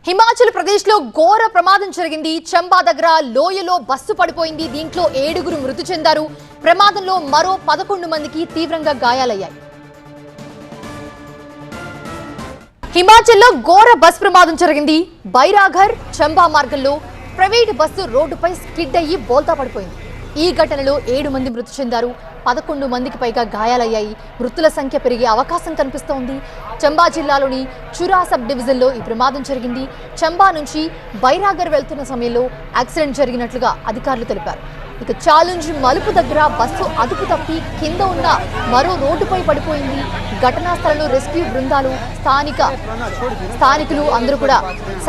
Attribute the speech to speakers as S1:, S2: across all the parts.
S1: హిమాచల్ ప్రదేశ్ లో ఘోర ప్రమాదం జరిగింది. చంబా దగ్గర లోయలో బస్సు పడిపోయింది. దీంట్లో 7గురు మృతి చెందారు. ప్రమాదంలో మరో 11 మందికి తీవ్రంగా గాయాలయ్యాయి. హిమాచల్లో ఘోర బస్ ప్రమాదం జరిగింది. బైరాఘర్ చంబా మార్గంలో ప్రైవేట్ బస్సు రోడ్డుపై స్కిడ్ అయ్యి బోల్తా పడిపోయింది. ఈ ఘటనలో 7 మంది మృతి చెందారు. 11 మందికి పైగా గాయాలయ్యాయి. మృతుల సంఖ్య పెరిగే అవకాశం కనిపిస్తోంది. చంబా జిల్లాలోని చురా సబ్ డివిజన్లో ఈ ప్రమాదం జరిగింది. చంబా నుంచి బైరాఘర్ వెళ్తున్న సమయంలో యాక్సిడెంట్ జరిగినట్లుగా అధికారులు తెలిపారు. ఇక ఛాలెంజ్ మలుపు దగ్గర బస్సు అదుపు తప్పి కింద ఉన్న మరో రోడ్డుపై పడిపోయింది. ఘటనా స్థలంలో రెస్క్యూ బృందాలు స్థానికులు అందరూ కూడా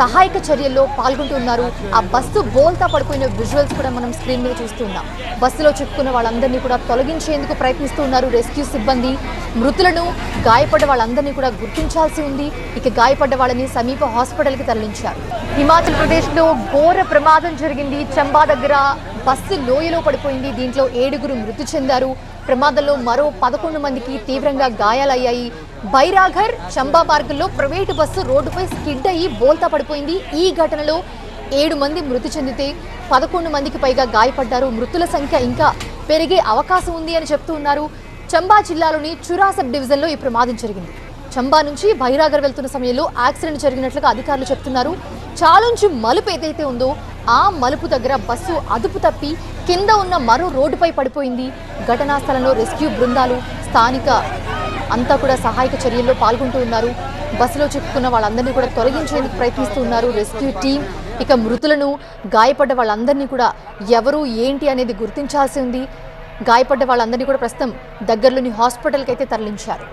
S1: సహాయక చర్యల్లో పాల్గొంటున్నారు. ఆ బస్సు బోల్తా పడిపోయిన విజువల్స్ కూడా మనం స్క్రీన్ మీద చూస్తున్నాం. బస్సులో చిక్కుకున్న వాళ్ళందరినీ కూడా తొలగించేందుకు ప్రయత్నిస్తున్నారు రెస్క్యూ సిబ్బంది. మృతులను గాయపడ్డ వాళ్ళందరినీ కూడా గుర్తించాల్సి ఉంది. ఇక గాయపడ్డ వాళ్ళని సమీప హాస్పిటల్కి తరలించారు. హిమాచల్ ప్రదేశ్లో ఘోర ప్రమాదం జరిగింది. చంబా దగ్గర బస్సు లోయలో పడిపోయింది. దీంట్లో 7గురు మృతి చెందారు. ప్రమాదంలో మరో 11 మందికి తీవ్రంగా గాయాలయ్యాయి. బైరాఘర్ చంబా మార్గంలో ప్రైవేటు బస్సు రోడ్డుపై స్కిడ్ అయ్యి బోల్తా పడిపోయింది. ఈ ఘటనలో 7 మంది మృతి చెందితే 11 మందికి పైగా గాయపడ్డారు. మృతుల సంఖ్య ఇంకా పెరిగే అవకాశం ఉంది అని చెప్తూ ఉన్నారు. చంబా జిల్లాలోని చురా సబ్ డివిజన్లో ఈ ప్రమాదం జరిగింది. చంబా నుంచి బైరాఘర్ వెళ్తున్న సమయంలో యాక్సిడెంట్ జరిగినట్లుగా అధికారులు చెప్తున్నారు. ఛాలెంజ్ మలుపు ఏదైతే ఉందో ఆ మలుపు దగ్గర బస్సు అదుపు తప్పి కింద ఉన్న మరో రోడ్డుపై పడిపోయింది. ఘటనా స్థలంలో రెస్క్యూ బృందాలు స్థానిక అంతా కూడా సహాయక చర్యల్లో పాల్గొంటూ ఉన్నారు. బస్సులో చిక్కుకున్న వాళ్ళందరినీ కూడా తొలగించేందుకు ప్రయత్నిస్తూ ఉన్నారు రెస్క్యూ టీం. ఇక మృతులను గాయపడ్డ వాళ్ళందరినీ కూడా ఎవరు ఏంటి అనేది గుర్తించాల్సి ఉంది. గాయపడ్డ వాళ్ళందరినీ కూడా ప్రస్తుతం దగ్గరలోని హాస్పిటల్కి అయితే తరలించారు.